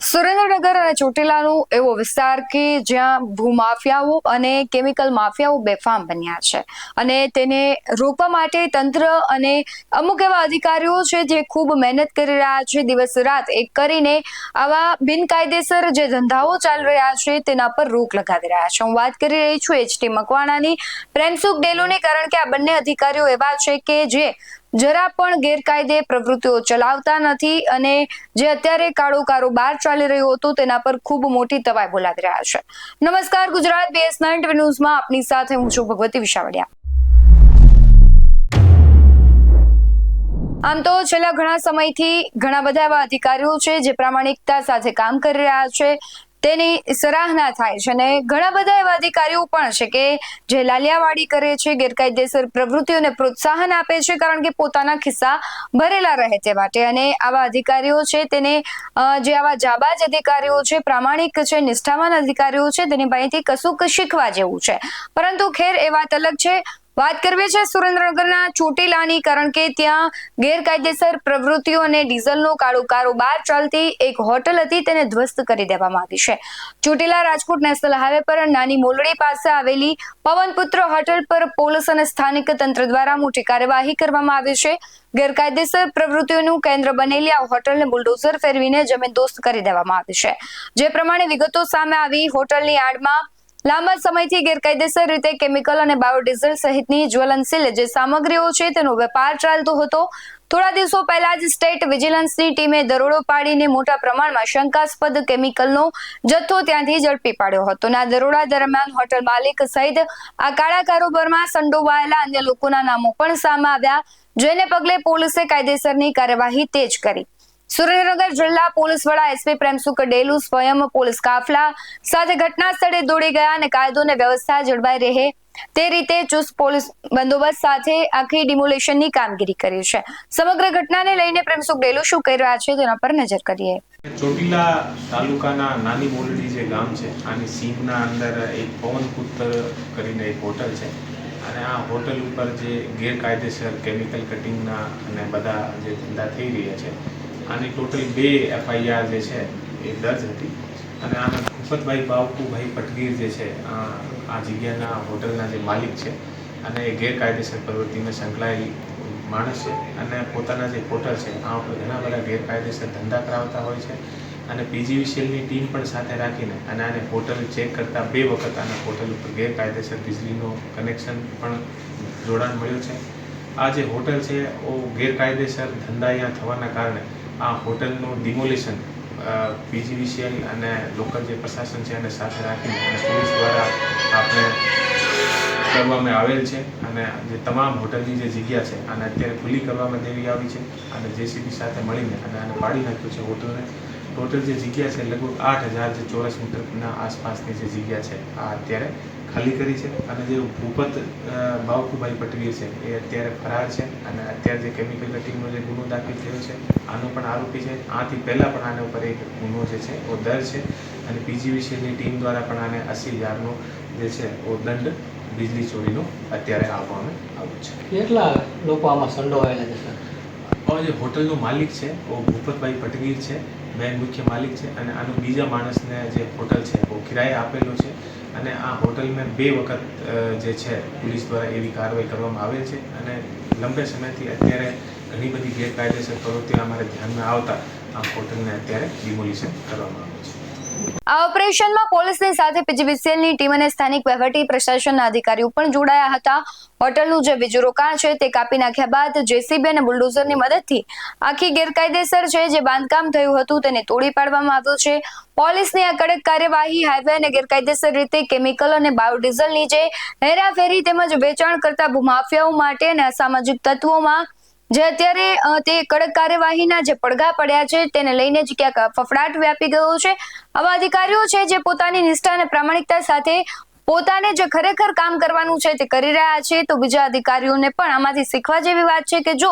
સુરેન્દ્રનગર અને ચોટીલાનું એવો વિસ્તાર કે જ્યાં ભૂમાફિયાઓ અને કેમિકલ માફિયાઓ બેફામ બન્યા છે અને તેને રોકવા માટે તંત્ર અને અમુક એવા અધિકારીઓ છે જે ખૂબ મહેનત કરી રહ્યા છે, દિવસ રાત એક કરીને આવા બિનકાયદેસર જે ધંધાઓ ચાલી રહ્યા છે તેના પર રોક લગાવી રહ્યા છે. હું વાત કરી રહી છું એચટી મકવાણાની, પ્રેમસુખ ડેલુની, કારણ કે આ બંને અધિકારીઓ એવા છે કે જે જરા પણ ગેરકાયદે પ્રવૃત્તિઓ ચલાવતા નથી અને જે અત્યારે કાળો કારોબાર ચાલી રહ્યો હતો તેના પર ખૂબ મોટી તવાઈ બોલાવી રહ્યા છે. નમસ્કાર, ગુજરાત BS9 ન્યૂઝમાં આપની સાથે હું છું ભગવતી વિશાવડિયા. આમ તો છેલ્લા ઘણા સમયથી ઘણા બધા એવા અધિકારીઓ છે જે પ્રામાણિકતા સાથે કામ કરી રહ્યા છે, તેની સરાહના થાય છે અને ઘણા બધા એવા અધિકારીઓ પણ છે કે જે લાલિયાવાડી કરે છે, ગેરકાયદેસર પ્રવૃત્તિઓને પ્રોત્સાહન આપે છે કારણ કે પોતાના ખિસ્સા ભરેલા રહે તે માટે. અને આવા અધિકારીઓ છે તેને જે આવા જાબાજ અધિકારીઓ છે, પ્રામાણિક છે, નિષ્ઠાવાન અધિકારીઓ છે, તેની પાસેથી કશુંક શીખવા જેવું છે. પરંતુ ખેર એ વાત અલગ છે. વાત કરવી છે સુરેન્દ્રનગરના ચોટીલાની, કારણ કે ત્યાં ગેરકાયદેસર પ્રવૃત્તિઓ અને ડીઝલનો કાળો કારોબાર ચાલતી એક હોટલ હતી, તેને ધ્વસ્ત કરી દેવામાં આવી છે. ચોટીલા રાજકોટ નેશનલ હાઈવે પર નાની મોલડી પાસે આવેલી પવનપુત્ર હોટલ પર પોલીસ અને સ્થાનિક તંત્ર દ્વારા મોટી કાર્યવાહી કરવામાં આવી છે. ગેરકાયદેસર પ્રવૃત્તિઓનું કેન્દ્ર બનેલી આ હોટલને બુલડોઝર ફેરવીને જમીનદોસ્ત કરી દેવામાં આવી છે. જે પ્રમાણે વિગતો સામે આવી, હોટલની આડમાં લાંબા સમયથી ગેરકાયદેસર રીતે કેમિકલ અને બાયોડીઝલ સહિતની જ્વલનશીલ જે સામગ્રીઓ છે તેનો વેપાર ચાલતો હતો. થોડા દિવસો પહેલા જ સ્ટેટ વિજિલન્સની ટીમે દરોડો પાડીને મોટા પ્રમાણમાં શંકાસ્પદ કેમિકલનો જથ્થો ત્યાંથી ઝડપી પાડ્યો હતો. આ દરોડા દરમિયાન હોટલ માલિક સહિત આ કાળા કારોબારમાં સંડોવાયેલા અન્ય લોકોના નામો પણ સામે આવ્યા, જેને પગલે પોલીસે કાયદેસરની કાર્યવાહી તેજ કરી. સુરેન્દ્રનગર જિલ્લા પોલીસ વડા SP પ્રેમસુખ ડેલુ સ્વયં પોલીસ કાફલા સાથે ઘટના સ્થળે દોડી ગયા અને કાયદો અને વ્યવસ્થા જળવાઈ રહે તે રીતે ચુસ્ત પોલીસ બંદોબસ્ત સાથે આખી ડિમોલેશનની કામગીરી કરી છે. સમગ્ર ઘટનાને લઈને પ્રેમસુખ ડેલુ શું કહી રહ્યા છે તેના પર નજર કરીએ. ચોટીલા તાલુકાના નાની મોલડી જે ગામ છે, આની સીમના અંદર એક પવનપુત્ર કરીને એક હોટલ છે અને આ હોટલ ઉપર જે ગેરકાયદેસર કેમિકલ કટિંગના અને બધા જે ધંધા થઈ રહ્યા છે, આની ટોટલ 2 FIR જે છે એ દર્જ હતી. અને આના ભૂપતભાઈ બાવકુભાઈ પટગીર જે છે આ જગ્યાના હોટલના જે માલિક છે અને એ ગેરકાયદેસર પ્રવૃત્તિમાં સંકળાયેલી માણસ છે અને પોતાના જે હોટલ છે આ ઉપર ઘણા બધા ગેરકાયદેસર ધંધા કરાવતા હોય છે. અને PGVCLની ટીમ પણ સાથે રાખીને અને આને હોટલ ચેક કરતા 2 વખત આના હોટલ ઉપર ગેરકાયદેસર વીજળીનો કનેક્શન પણ જોડાણ મળ્યું છે. આ જે હોટલ છે એ ગેરકાયદેસર ધંધા અહીંયા થવાના કારણે આ હોટલનું ડિમોલિશન PGVCL અને લોકલ જે પ્રશાસન છે એને સાથે રાખીને અને પોલીસ દ્વારા આપણે કરવામાં આવેલ છે. અને જે તમામ હોટલની જે જગ્યા છે આને અત્યારે ખુલ્લી કરવામાં દેવી આવી છે અને JCB સાથે મળીને અને આને પાડી નાખ્યું છે હોટલને. ટોટલ જે જગ્યા છે લગભગ 8000 જે ચોરસ મીટરના આસપાસની જે જગ્યા છે આ અત્યારે ખાલી કરી છે. અને જે ભૂપત બાવકુભાઈ પટગીર છે એ અત્યારે ફરાર છે અને અત્યારે જે કેમિકલ કટિંગનો જે ગુનો દાખલ થયો છે આનો પણ આરોપી છે. આથી પહેલાં પણ આના ઉપર એક ગુનો જે છે એ દર્જ છે અને PGVCLની ટીમ દ્વારા પણ આને 80,000નો જે છે એ દંડ વીજળી ચોરીનો અત્યારે આપવામાં આવ્યો છે. કેટલા લોકો આમાં સંડોવાયેલા છે સર? જે હોટલનો માલિક છે એ ભૂપતભાઈ પટગીર છે, મેન મુખ્ય માલિક છે. અને આનું બીજા માણસને જે હોટલ છે એ કિરાએ આપેલો છે અને આ હોટલમાં 2 વખત જે છે પોલીસ દ્વારા એવી કાર્યવાહી કરવામાં આવેલ છે. અને લંબે સમયથી અત્યારે ઘણી બધી ગેરકાયદેસર પ્રવૃત્તિઓ અમારે ધ્યાનમાં આવતા આ હોટલને અત્યારે ડિમોલિશન કરવામાં આવ્યું છે. આ ઓપરેશનમાં પોલીસની સાથે PGVCLની ટીમ અને સ્થાનિક વહીવટી પ્રશાસનના અધિકારીઓ પણ જોડાયા હતા. હોટલનું જે બીજું રોકાણ છે તે કાપી નાખ્યા બાદ JCB અને બુલડોઝરની મદદથી આખી ગેરકાયદેસર છે જે બાંધકામ થયું હતું તેને તોડી પાડવામાં આવ્યું છે. પોલીસની આ કડક કાર્યવાહી હાઈવે અને ગેરકાયદેસર રીતે કેમિકલ અને બાયોડીઝલની જે હેરાફેરી તેમજ વેચાણ કરતા ભૂમાફિયાઓ માટે અને અસામાજિક તત્વોમાં જે અત્યારે તે કડક કાર્યવાહીના જે પડઘા પડ્યા છે તેને લઈને જ ક્યાંક ફફડાટ વ્યાપી ગયો છે. આવા અધિકારીઓ છે જે પોતાની નિષ્ઠા અને પ્રામાણિકતા સાથે પોતાને જે ખરેખર કામ કરવાનું છે તે કરી રહ્યા છે, તો બીજા અધિકારીઓને પણ આમાંથી શીખવા જેવી વાત છે કે જો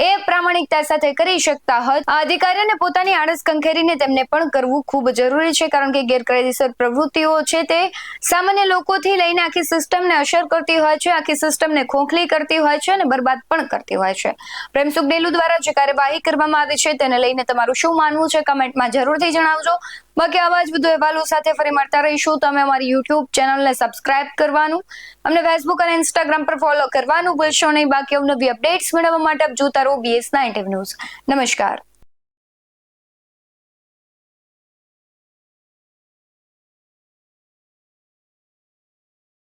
એ પ્રામાણિકતા સાથે કરી શકતા હોય, આ અધિકારીઓને પોતાની આળસ કંખેરીને તેમને પણ કરવું ખૂબ જરૂરી છે, કારણ કે ગેરકાયદેસર પ્રવૃત્તિઓ છે તે સામાન્ય લોકોથી લઈને આખી સિસ્ટમને અસર કરતી હોય છે, આખી સિસ્ટમને ખોખલી કરતી હોય છે અને બરબાદ પણ કરતી હોય છે. પ્રેમસુખ ડેલુ દ્વારા જે કાર્યવાહી કરવામાં આવી છે તેને લઈને તમારું શું માનવું છે કમેન્ટમાં જરૂરથી જણાવજો. બાકી આવા જ વધુ અહેવાલો સાથે ફરી મળતા રહીશું. તમે અમારી યુટ્યુબ ચેનલને સબસ્ક્રાઇબ કરવાનું, અમને ફેસબુક અને ઇન્સ્ટાગ્રામ પર ફોલો કરવાનું ભૂલશો નહીં. બાકી અવનવી અપડેટ્સ મેળવવા માટે આપ જોતા રહો BS9 ન્યૂઝ. નમસ્કાર.